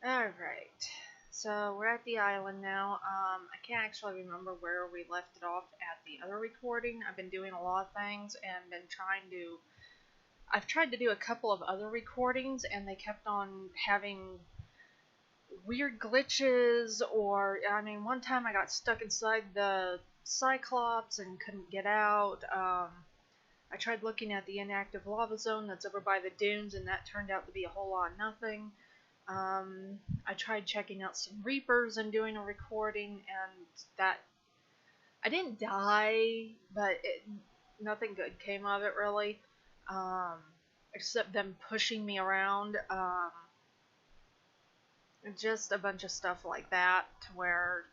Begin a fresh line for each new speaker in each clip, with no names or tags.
Alright, so we're at the island now. I can't actually remember where we left it off at the other recording. I've been doing a lot of things and been trying to. I've tried to do a couple of other recordings and they kept on having weird glitches, or, I mean, one time I got stuck inside the Cyclops and couldn't get out. I tried looking at the inactive lava zone that's over by the dunes, and that turned out to be a whole lot of nothing. I tried checking out some Reapers and doing a recording, and that I didn't die, but nothing good came of it really, um, except them pushing me around. Just a bunch of stuff like that, to where.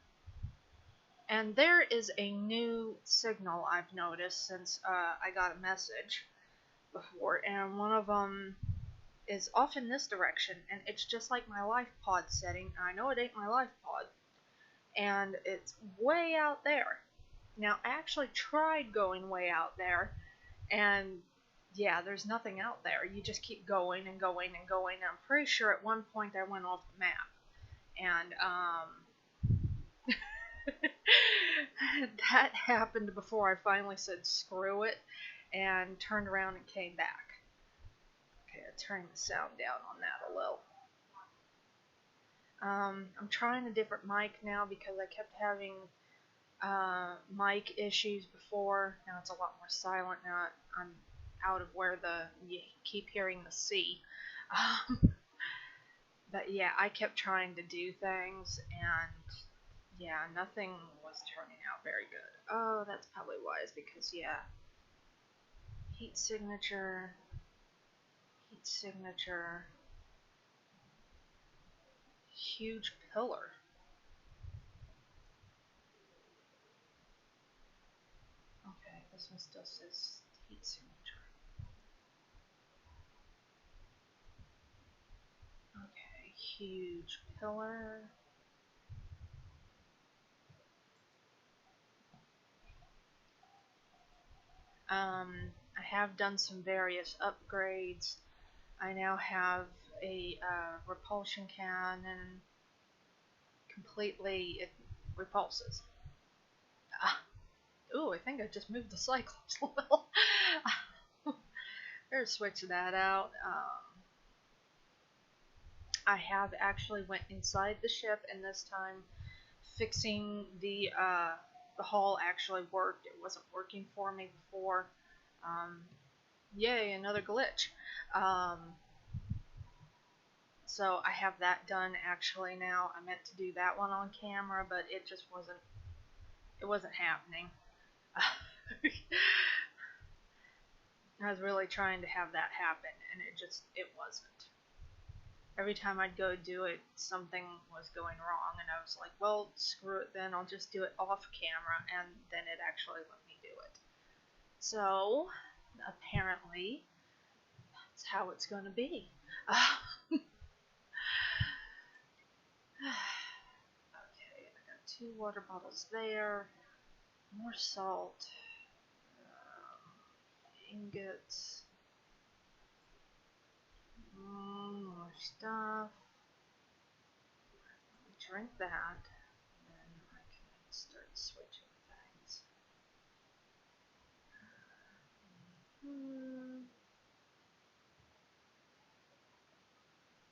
And there is a new signal I've noticed since I got a message before, and one of them is off in this direction, and it's just like my life pod setting. I know it ain't my life pod, and it's way out there. Now, I actually tried going way out there, and yeah, there's nothing out there. You just keep going and going and going. I'm pretty sure at one point I went off the map, and that happened before I finally said screw it and turned around and came back. Okay, turning the sound down on that a little. I'm trying a different mic now because I kept having mic issues before. Now it's a lot more silent. Now I'm out of where you keep hearing the sea. But yeah, I kept trying to do things, and yeah, nothing was turning out very good. Oh, that's probably why. It's because, yeah, heat signature, huge pillar. Okay, this one still says heat signature. Okay, huge pillar. I have done some various upgrades. I now have a repulsion cannon. Completely, it repulses. Ooh, I think I just moved the Cyclops a little. Better switch that out. I have actually went inside the ship, and this time fixing the hull actually worked. It wasn't working for me before. Yay, another glitch. So I have that done actually now. I meant to do that one on camera, but it just wasn't happening. I was really trying to have that happen, and it wasn't. Every time I'd go do it, something was going wrong, and I was like, well, screw it then, I'll just do it off camera, and then it actually let me do it. So, apparently, that's how it's going to be. Okay, I got 2 water bottles there, more salt, ingots, more stuff. Drink that, and then I can start switching things.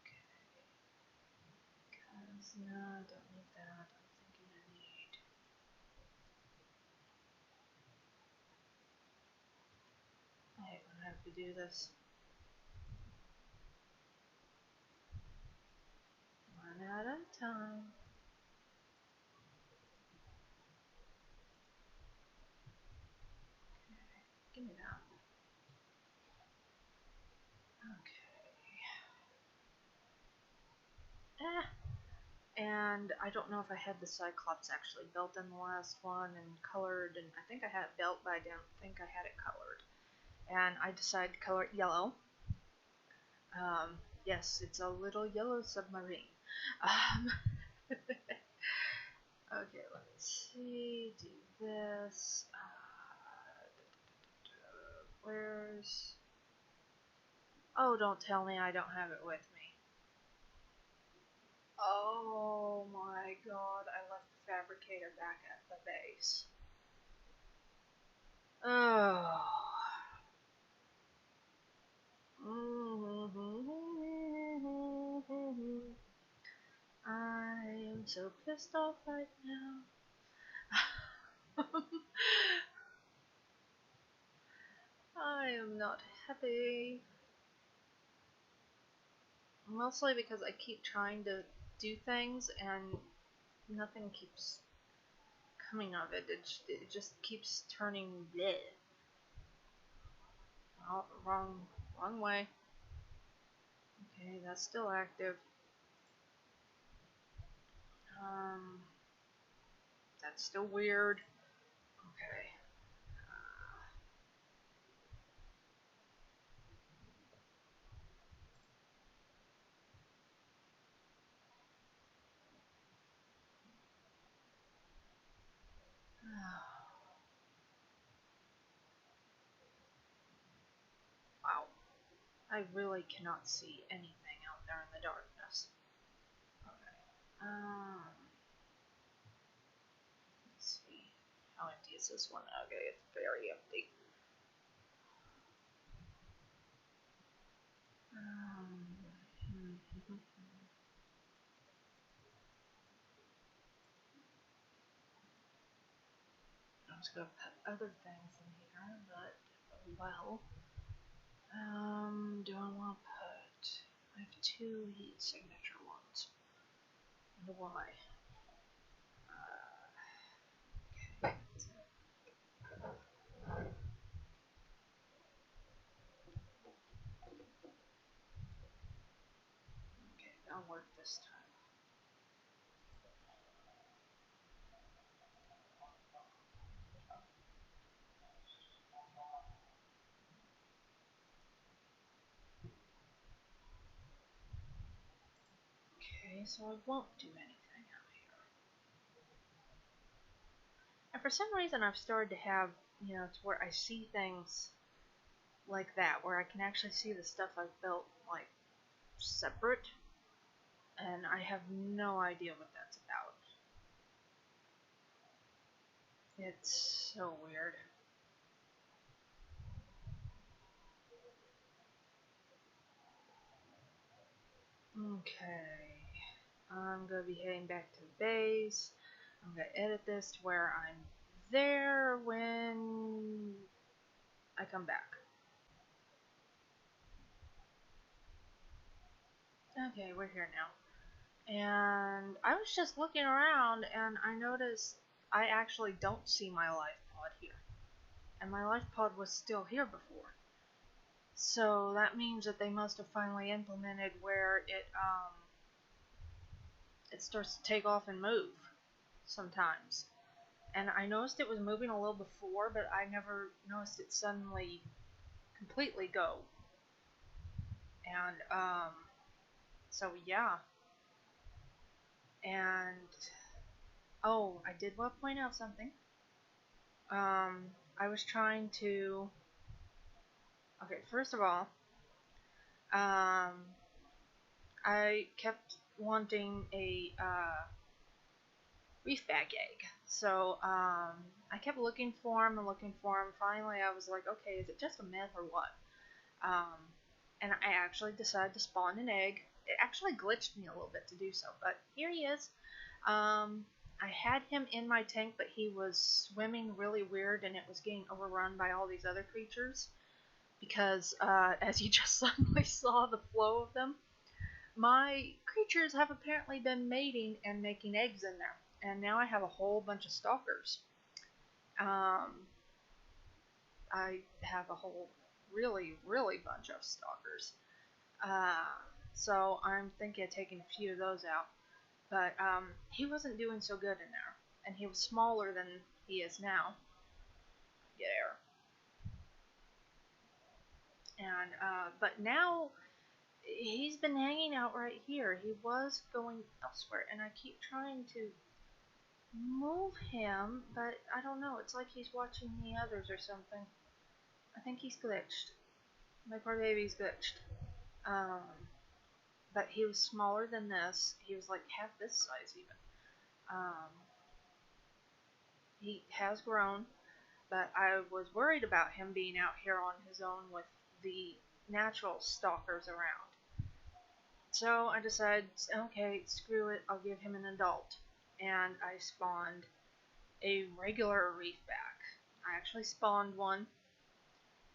Okay, because no, I don't need that. I'm thinking I need. I hate when I have to do this. One at a time. Okay, give me that. Okay. And I don't know if I had the Cyclops actually built in the last one and colored, and I think I had it built, but I don't think I had it colored. And I decided to color it yellow. Yes, it's a little yellow submarine. Okay, let's see. Do this. Where's. Oh, don't tell me I don't have it with me. located back at the base. Oh. I am so pissed off right now. I am not happy. Mostly because I keep trying to do things and nothing keeps coming of it. It just keeps turning bleh. Oh, wrong way. Okay, that's still active. Um, that's still weird. Okay. Wow. I really cannot see anything out there in the darkness. Okay. Let's see. How empty is this one? Okay, it's very empty. I was gonna put other things in here, but well. Do I want to put? I have 2 heat signature ones. Why? Okay. Okay, that'll work this time. Okay, so I won't do anything out here. And for some reason, I've started to have, to where I see things like that, where I can actually see the stuff I've built, like, separate, and I have no idea what that's about. It's so weird. Okay, I'm gonna be heading back to the base. I'm gonna edit this to where I'm there when I come back. Okay, we're here now. And I was just looking around and I noticed I actually don't see my life pod here. And my life pod was still here before. So that means that they must have finally implemented where it starts to take off and move sometimes. And I noticed it was moving a little before, but I never noticed it suddenly completely go. And so yeah. And oh, I did want to point out something. I was trying to. Okay, first of all, I kept wanting a reef bag egg. So I kept looking for him and looking for him. Finally, I was like, okay, is it just a myth or what? Um, and I actually decided to spawn an egg. It actually glitched me a little bit to do so, but here he is. I had him in my tank, but he was swimming really weird, and it was getting overrun by all these other creatures. Because, as you just suddenly saw the flow of them, my creatures have apparently been mating and making eggs in there. And now I have a whole bunch of stalkers. I have a whole really bunch of stalkers. Uh, so I'm thinking of taking a few of those out. But he wasn't doing so good in there. And he was smaller than he is now. Get air. And but now he's been hanging out right here. He was going elsewhere, and I keep trying to move him, but I don't know. It's like he's watching the others or something. I think he's glitched. My poor baby's glitched. Um, but he was smaller than this. He was like half this size even. Um, He has grown, but I was worried about him being out here on his own with the natural stalkers around. So I decided, okay, screw it, I'll give him an adult. And I spawned a regular reefback. I actually spawned one,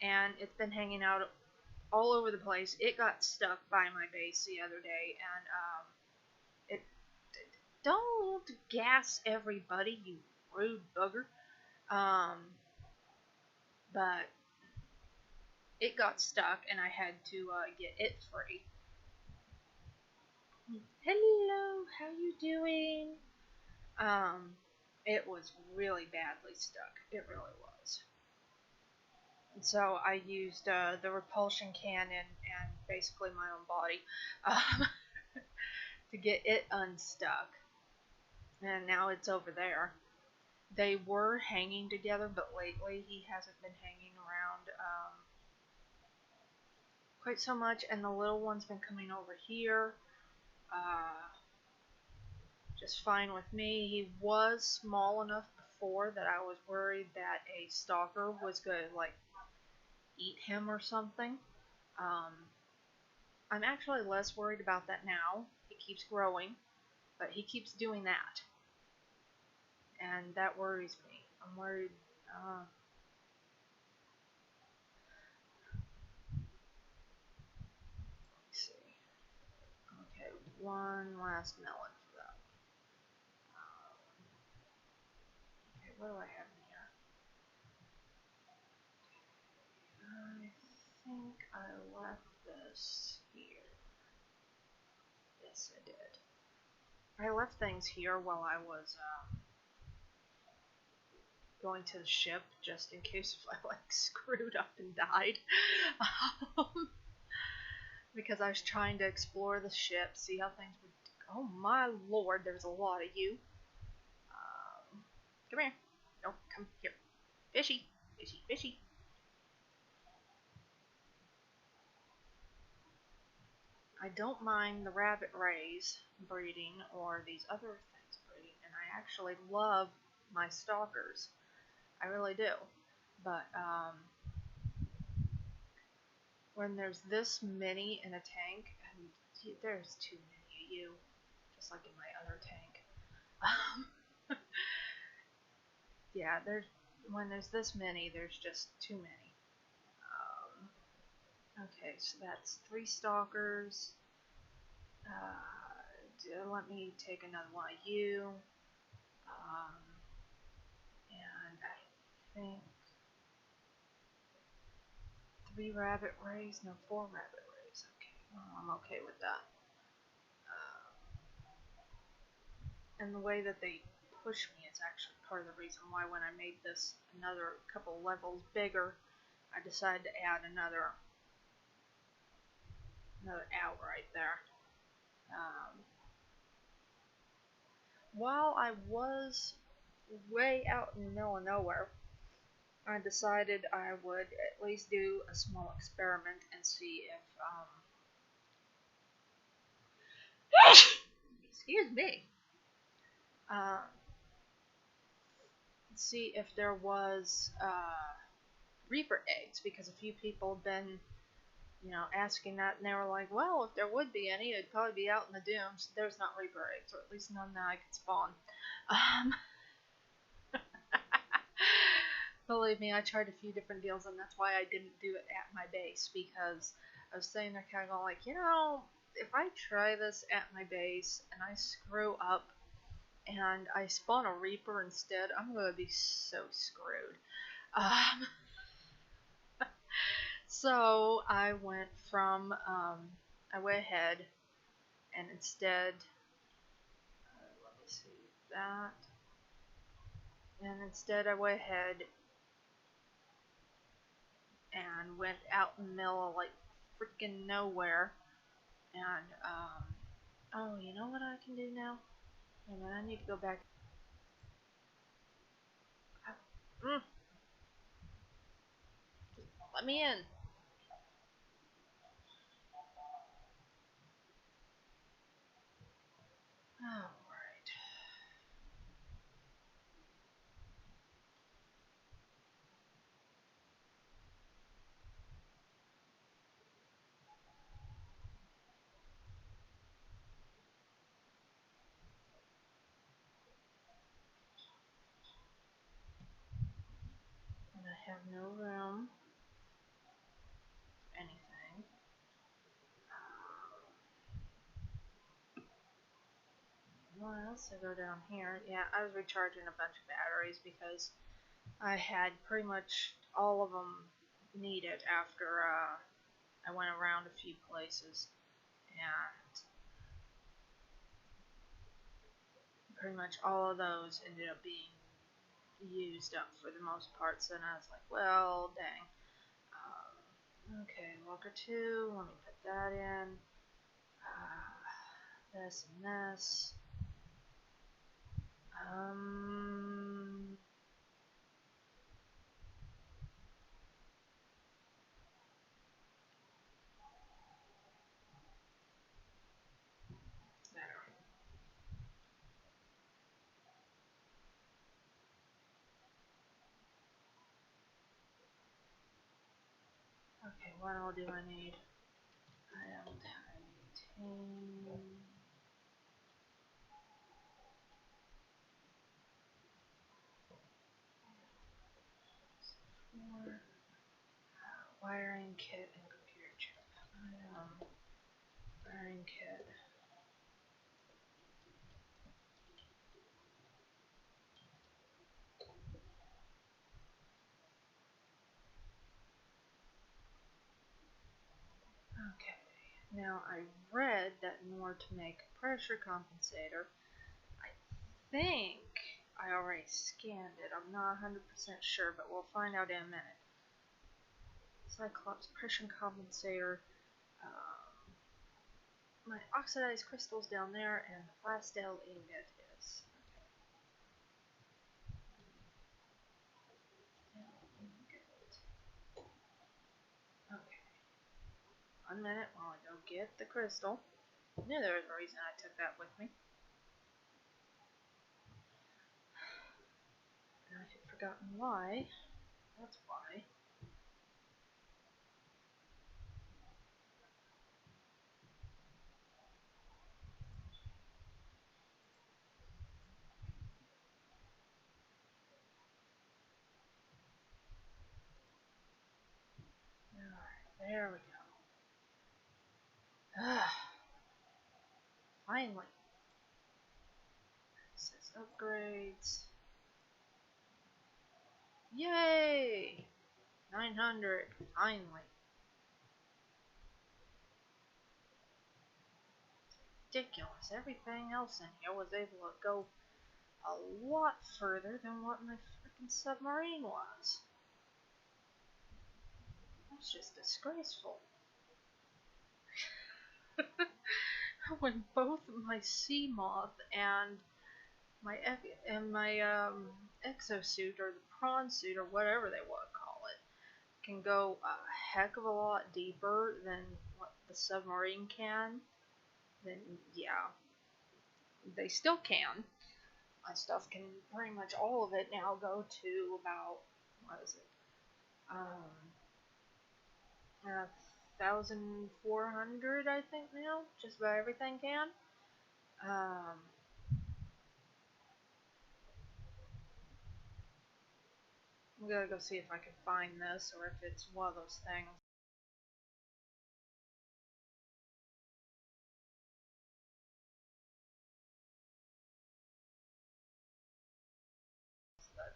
and it's been hanging out all over the place. It got stuck by my base the other day, and it don't gas everybody, you rude bugger. But it got stuck, and I had to get it free. Hello, how you doing? Um, it was really badly stuck. It really was. And so I used the repulsion cannon and basically my own body to get it unstuck. And now it's over there. They were hanging together, but lately he hasn't been hanging around quite so much, and the little one's been coming over here. Just fine with me. He was small enough before that I was worried that a stalker was going to, like, eat him or something. I'm actually less worried about that now. He keeps growing, but he keeps doing that. And that worries me. I'm worried. Let's see. Okay, one last melon for that. Okay, what do I have in here? I think I left this here. Yes, I did. I left things here while I was going to the ship, just in case if I like screwed up and died. Because I was trying to explore the ship, see how things would. Oh my lord, there's a lot of you. Come here. No, come here. Fishy, fishy, fishy. I don't mind the rabbit rays breeding or these other things breeding, and I actually love my stalkers. I really do. But when there's this many in a tank, and there's too many of you, just like in my other tank. Yeah, when there's this many, there's just too many. Okay, so that's 3 stalkers. Let me take another one of you. And I think 3 rabbit rays. No, 4 rabbit rays. Okay, well, I'm okay with that. And the way that they push me is actually part of the reason why when I made this another couple levels bigger, I decided to add another out right there. While I was way out in the middle of nowhere, I decided I would at least do a small experiment and see if, excuse me, see if there was Reaper eggs, because a few people have been, asking that, and they were like, well, if there would be any, it'd probably be out in the dunes. There's not Reaper eggs, or at least none that I could spawn. Believe me, I tried a few different deals, and that's why I didn't do it at my base, because I was sitting there kind of going like, if I try this at my base, and I screw up, and I spawn a Reaper instead, I'm going to be so screwed. So I went I went ahead and instead, let me see that, and instead I went ahead and went out in the middle of like freaking nowhere, and, oh, you know what I can do now? Wait a minute, I need to go back. Just let me in. Alright. have no room. Anything. What else to go down here? Yeah, I was recharging a bunch of batteries because I had pretty much all of them needed after I went around a few places, and pretty much all of those ended up being used up for the most part. So then I was like, well, dang. Okay, Walker 2, let me put that in. This and this. Better. Okay, what all do I need? Item titanium. Wiring kit and computer chip. Wiring kit. Okay. Now I read that in order to make a pressure compensator, I think I already scanned it. I'm not 100% sure, but we'll find out in a minute. Cyclops pressure compensator. My oxidized crystal's down there, and the Plastel ingot is. Okay. 1 minute while I go get the crystal. I knew there was a reason I took that with me. And I had forgotten why. That's why. Alright, there we go. Finally. It says upgrades. Yay! 900. Finally. Ridiculous. Everything else in here was able to go a lot further than what my freaking submarine was. That's just disgraceful. When both my sea moth and my exosuit or the prawn suit or whatever they want to call it can go a heck of a lot deeper than what the submarine can, then yeah, they still can. My stuff can pretty much all of it now go to about what is it? 1,400 I think now. Just about everything can. Um, I'm gonna go see if I can find this or if it's one of those things that.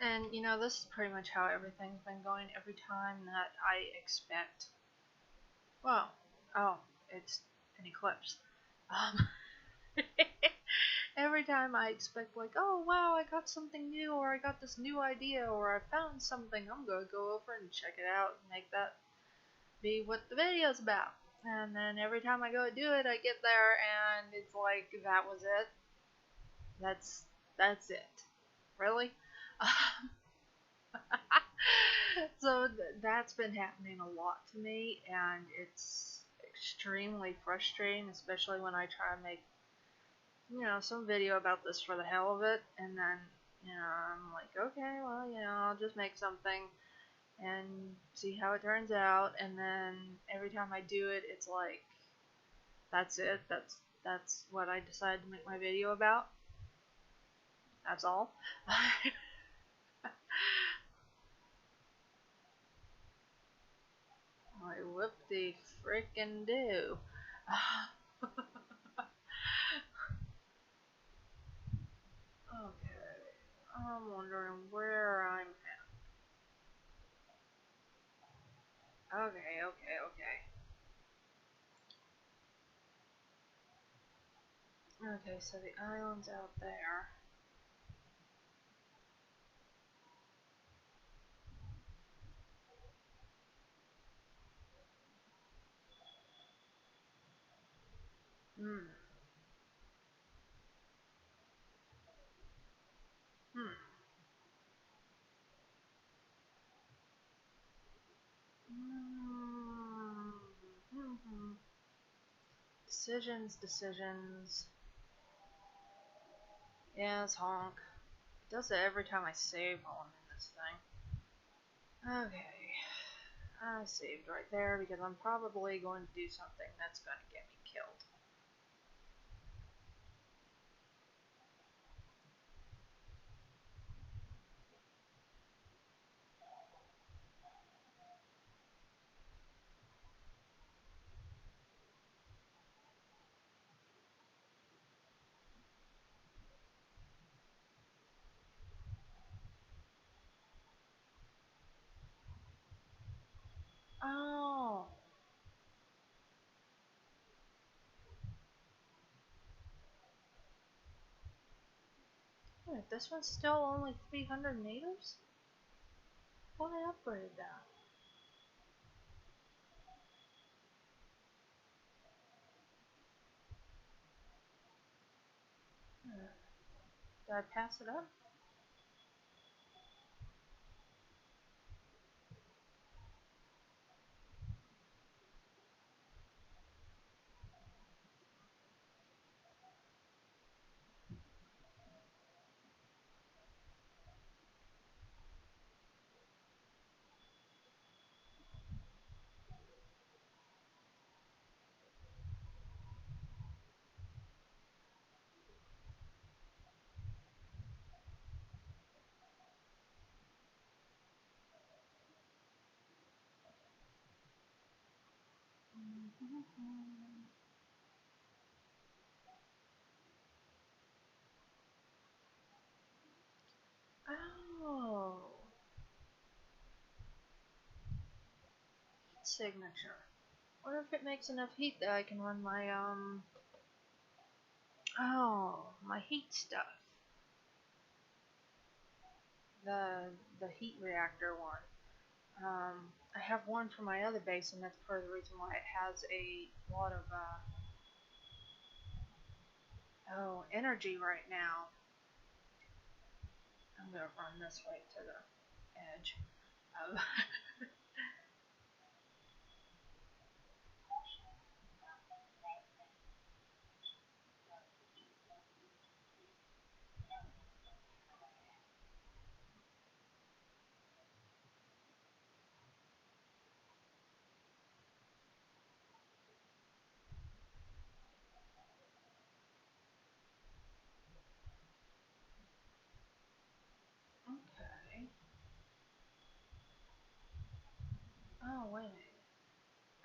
And you know, this is pretty much how everything's been going. Every time that I expect, well, oh, it's an eclipse. Um, every time I expect, like, oh wow, I got something new, or I got this new idea, or I found something, I'm gonna go over and check it out and make that be what the video's about. And then every time I go do it, I get there and it's like that was it. That's it. Really? So that's been happening a lot to me, and it's extremely frustrating, especially when I try to make, some video about this for the hell of it, and then, I'm like, okay, well, I'll just make something and see how it turns out, and then every time I do it, it's like, that's it, that's what I decided to make my video about. That's all. I whoop the frickin' do. Okay. I'm wondering where I'm at. Okay, okay, okay. Okay, so the island's out there. Hmm. Hmm. Hmm. Hmm. Hmm. Decisions, decisions. Yes, honk. It does it every time I save while I'm in this thing. Okay. I saved right there because I'm probably going to do something that's going to get me killed. Oh. Wait, this one's still only 300 natives? Why upgrade that? Did I pass it up? Oh. Heat signature. What if it makes enough heat that I can run my, my heat stuff. The, the heat reactor one. I have one for my other base, and that's part of the reason why it has a lot of, energy right now. I'm gonna run this way to the edge. Oh. Okay. Oh, wait a minute.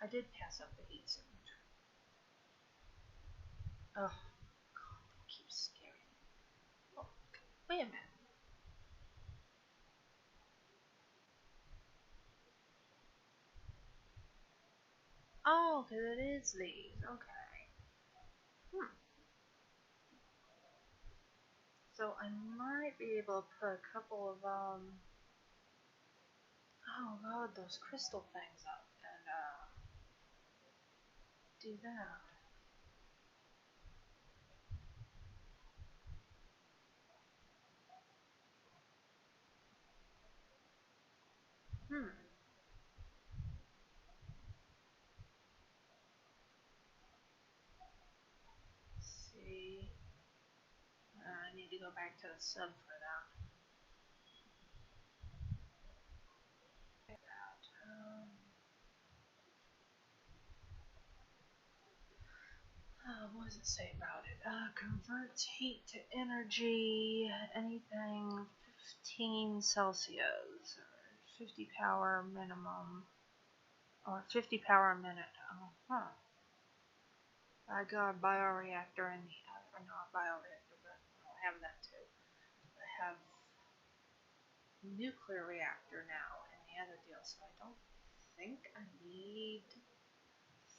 I did pass up the heat signature. Oh, God, that keeps scaring me. Oh, wait a minute. Oh, because it is these. Okay. Hmm. So I might be able to put a couple of, oh God, those crystal things up and, do that. Hmm. Let's see. I need to go back to the sub for that. What does it say about it? Converts heat to energy, anything 15 Celsius, 50 power minimum, or 50 power a minute. Oh, huh. I got a bioreactor in the other, not bioreactor, but I have that too. I have nuclear reactor now in the other deal, so I don't think I need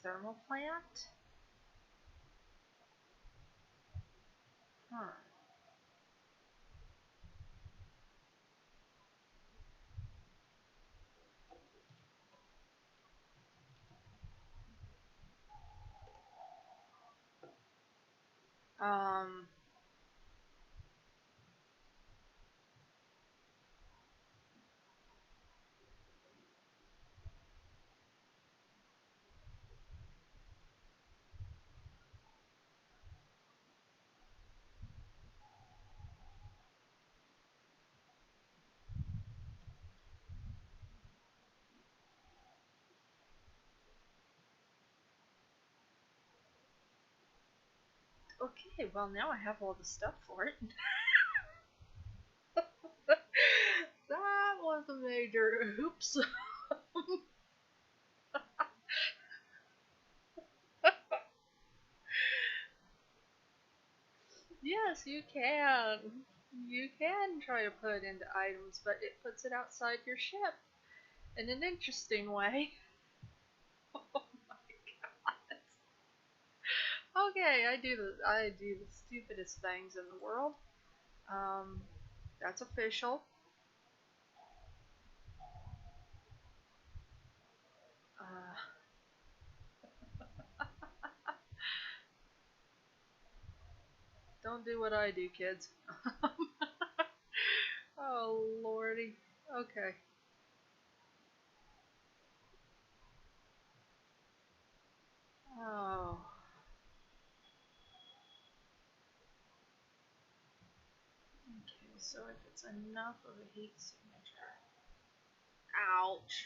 thermal plant. Huh. Um, okay, well now I have all the stuff for it. That was a major oops. Yes, you can. You can try to put it into items, but it puts it outside your ship in an interesting way. Oh my god. Okay, I do the stupidest things in the world. Um, that's official. Uh, don't do what I do, kids. Oh lordy. Okay. Oh. Okay, so if it's enough of a heat signature. Ouch.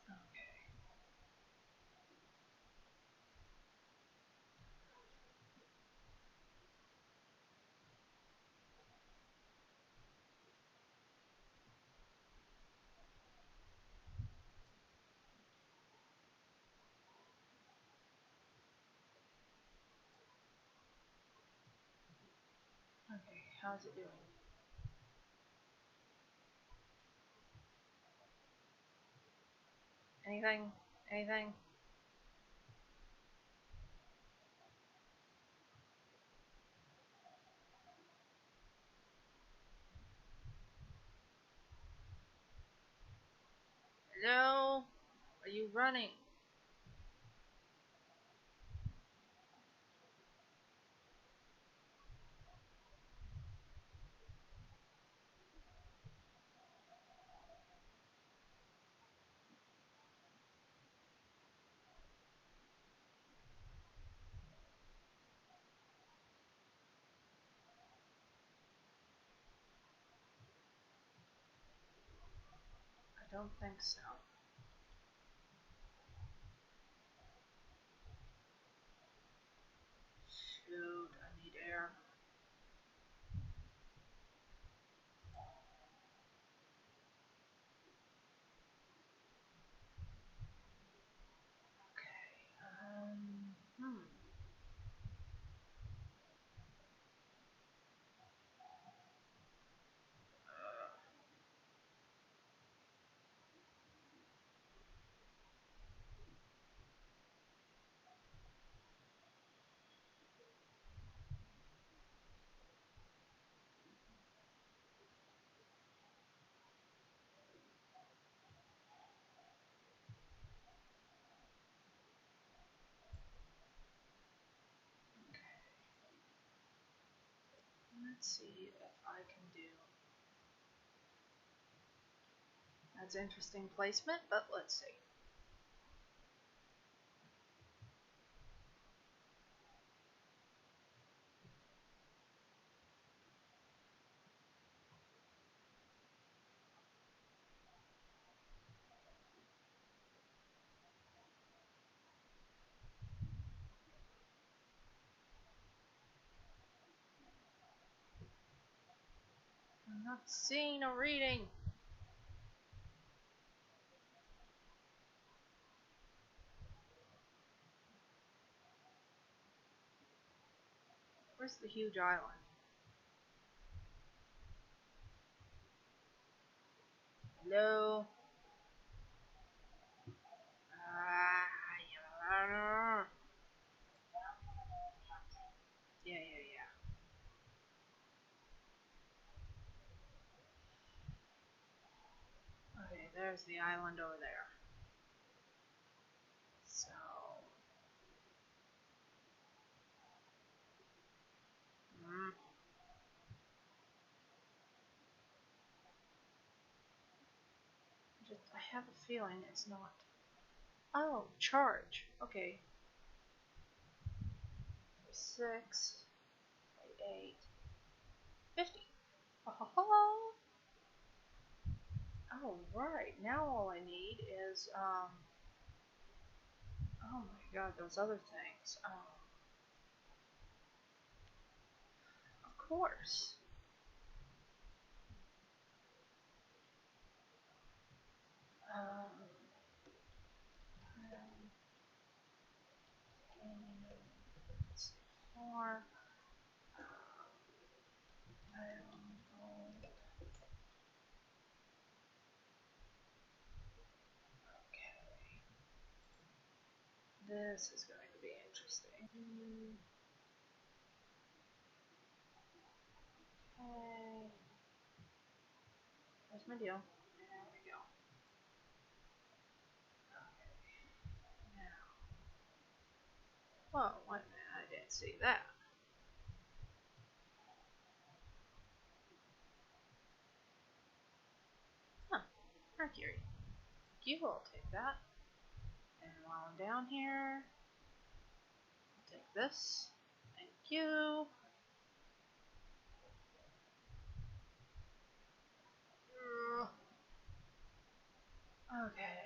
Okay. Okay, how's it doing? Anything? Anything? Hello? Are you running? I don't think so. Shoot, I need air. Okay. Hmm. Let's see if I can do. That's interesting placement, but let's see. Not seeing or reading. Where's the huge island? Hello? Yeah. Yeah. Okay, there's the island over there. So, mm, I have a feeling it's not. Oh, charge. Okay. 6, 8, 50. Oh, oh, right. Now all I need is, oh my god, those other things. Of course. Um, let's see, 4. Okay. This is going to be interesting. Okay. There's my deal. There we go. Okay. Now. Whoa, wait a minute. I didn't see that. Huh. Mercury. You will take that. And while I'm down here, I'll take this. Thank you. Okay.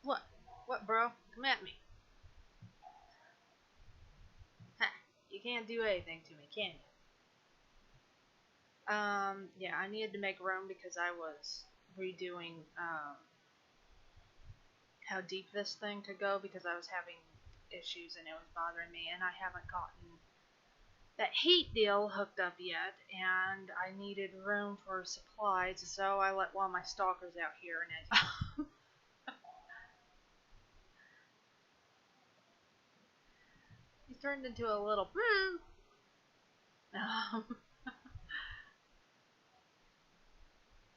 What? What, bro? Come at me. Ha. You can't do anything to me, can you? Yeah, I needed to make room because I was redoing, how deep this thing could go because I was having issues and it was bothering me, and I haven't gotten that heat deal hooked up yet, and I needed room for supplies, so I let one of my stalkers out here, and he turned into a little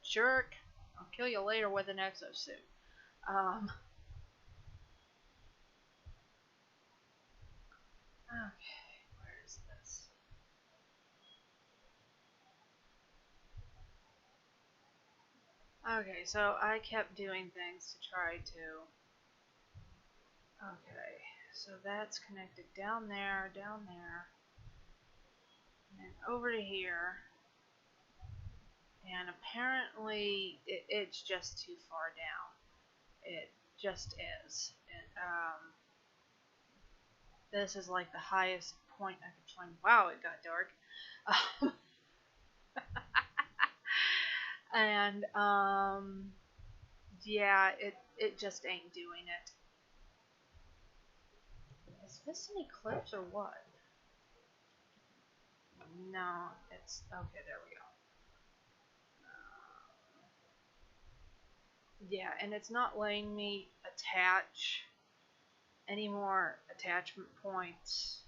jerk. I'll kill you later with an exosuit. Okay, where is this? Okay, so I kept doing things to try to. Okay, so that's connected down there, and then over to here. And apparently it's just too far down. It just is. This is like the highest point I could find. Wow, it got dark. And yeah, it just ain't doing it. Is this an eclipse or what? No, it's okay. There we go. Yeah, and it's not letting me attach any more attachment points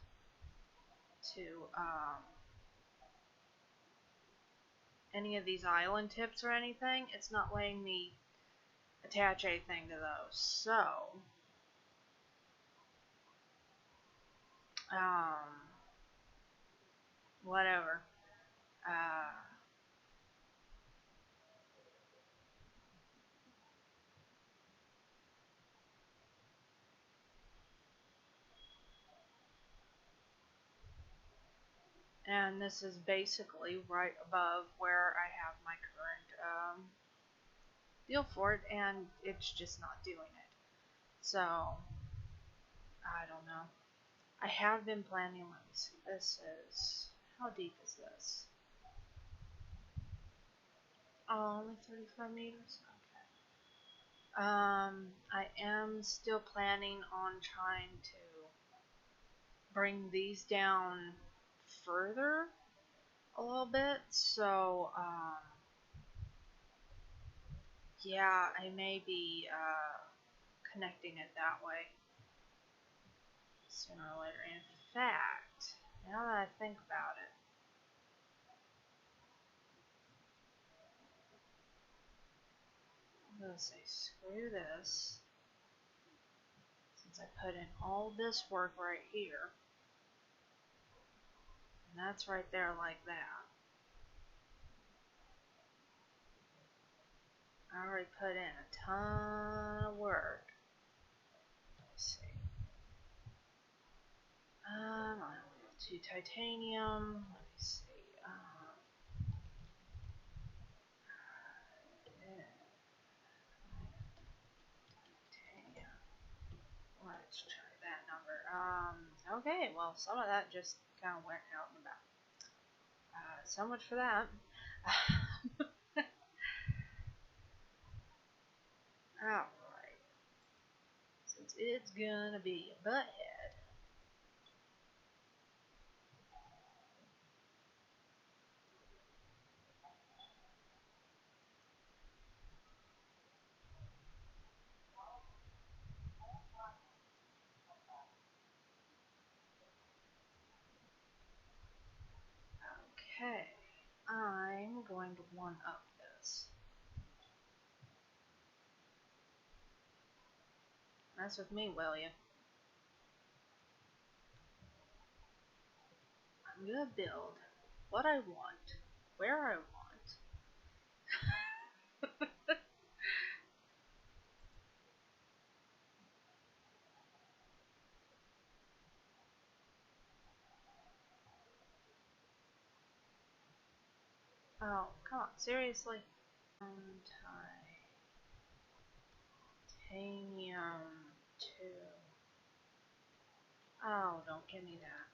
to any of these island tips or anything. It's not letting me attach anything to those. So, um, whatever. Uh, and this is basically right above where I have my current deal for it, and it's just not doing it. So, I don't know. I have been planning. Let me see. This is, how deep is this? Oh, only 35 meters? I am still planning on trying to bring these down further a little bit. So, yeah, I may be connecting it that way sooner or later. In fact, now that I think about it, I'm gonna say screw this. Since I put in all this work right here, and that's right there like that. I already put in a ton of work. Let's see. I only have 2 titanium. Let me see. Titanium. Let's try that number. Okay, well, some of that just kind of went out in the back. So much for that. Alright. Since it's gonna be a butthead. Okay. I'm going to one up this. Mess with me, will ya? I'm gonna build what I want, where I want. Oh, come on, seriously? Titanium 2. Oh, don't give me that.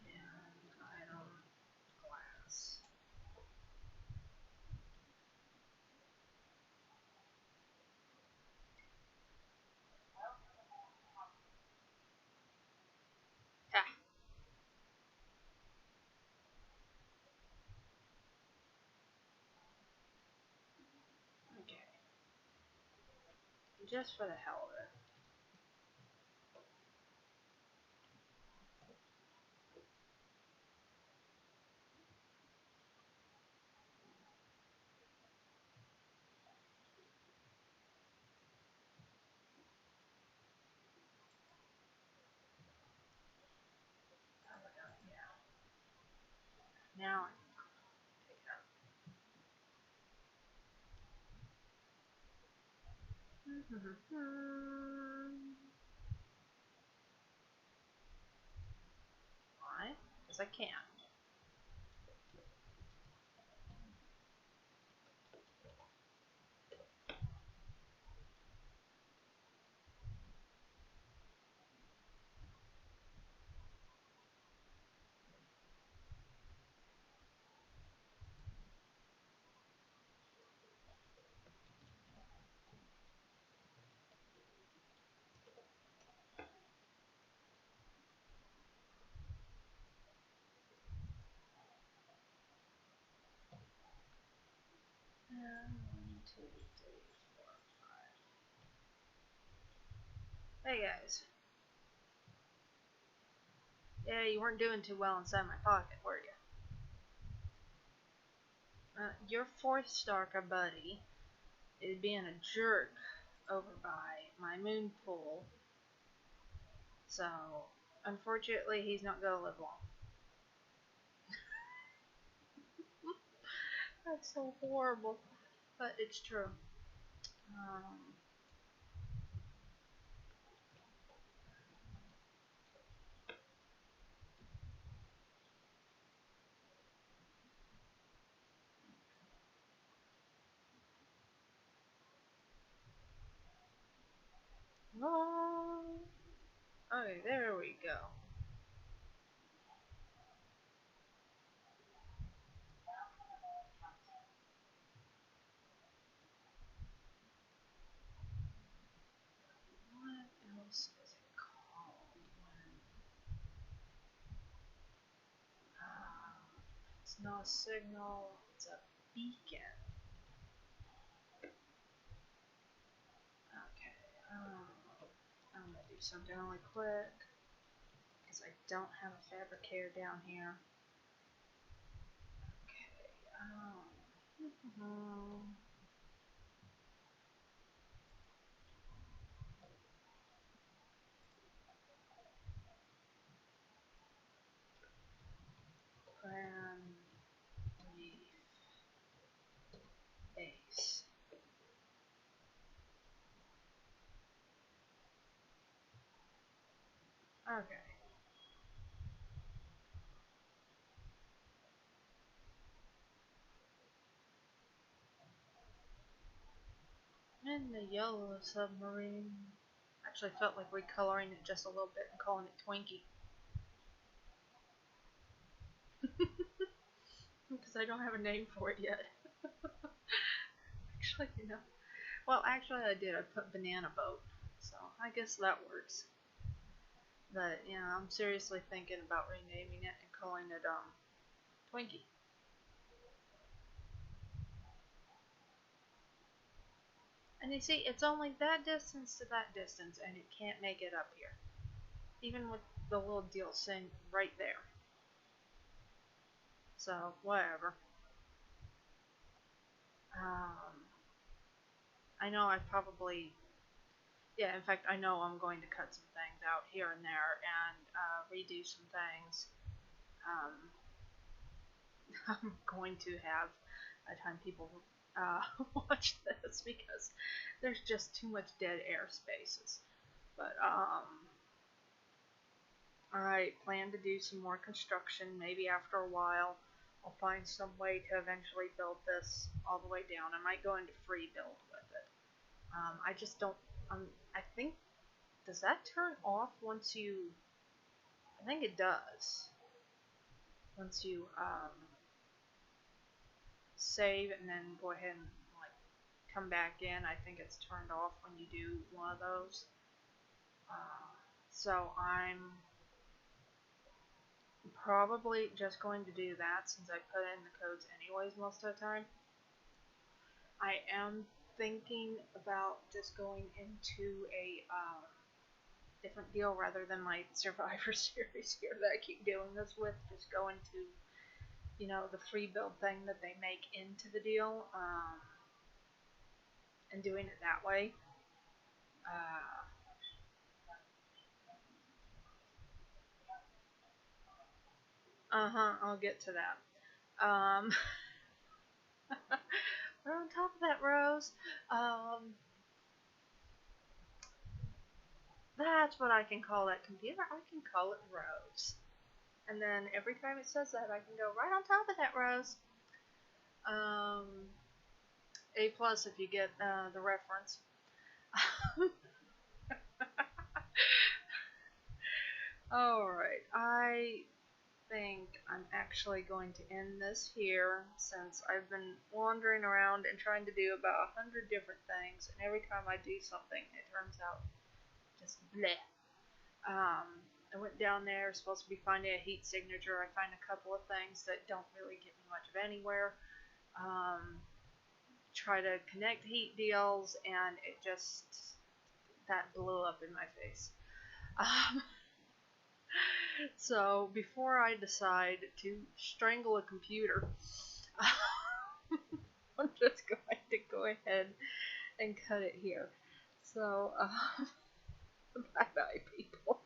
And item glass. Ah, okay. Just for the hell of it. Yeah. Now I can take it out. Why? Because I can. One, two, three, four, five. Hey guys. Yeah, you weren't doing too well inside my pocket, were you? Your 4th stalker buddy is being a jerk over by my moon pool. So, unfortunately, he's not gonna live long. That's so horrible, but it's true. Um, oh, okay, there we go. It's not a signal, it's a beacon. Okay, I'm gonna do something really quick because I don't have a fabricator down here. Okay, plan leaf base. Okay. And the yellow submarine. Actually felt like recoloring it just a little bit and calling it Twinkie. Because I don't have a name for it yet. Actually, you know. Well, actually I did. I put banana boat. So I guess that works. But yeah, I'm seriously thinking about renaming it and calling it Twinkie. And you see, it's only that distance to that distance, and it can't make it up here. Even with the little deal saying right there. So, whatever. I know I probably, yeah, in fact, I know I'm going to cut some things out here and there and redo some things. Um, I'm going to have by the time people watch this because there's just too much dead air spaces. But I plan to do some more construction. Maybe after a while, I'll find some way to eventually build this all the way down. I might go into free build with it. I just don't. I think, does that turn off once you? I think it does. Once you save and then go ahead and like come back in, I think it's turned off when you do one of those. So I'm probably just going to do that since I put in the codes anyways most of the time. I am thinking about just going into a different deal rather than my Survivor series here that I keep doing this with. Just go into, the free build thing that they make into the deal, and doing it that way. I'll get to that. We're on top of that, Rose. That's what I can call that computer. I can call it Rose. And then every time it says that, I can go right on top of that, Rose. A plus if you get the reference. Alright, I think I'm actually going to end this here since I've been wandering around and trying to do about 100 different things, and every time I do something, it turns out just bleh. I went down there, supposed to be finding a heat signature. I find a couple of things that don't really get me much of anywhere. Try to connect heat deals, and it just, that blew up in my face. So before I decide to strangle a computer, I'm just going to go ahead and cut it here. So, bye bye, people.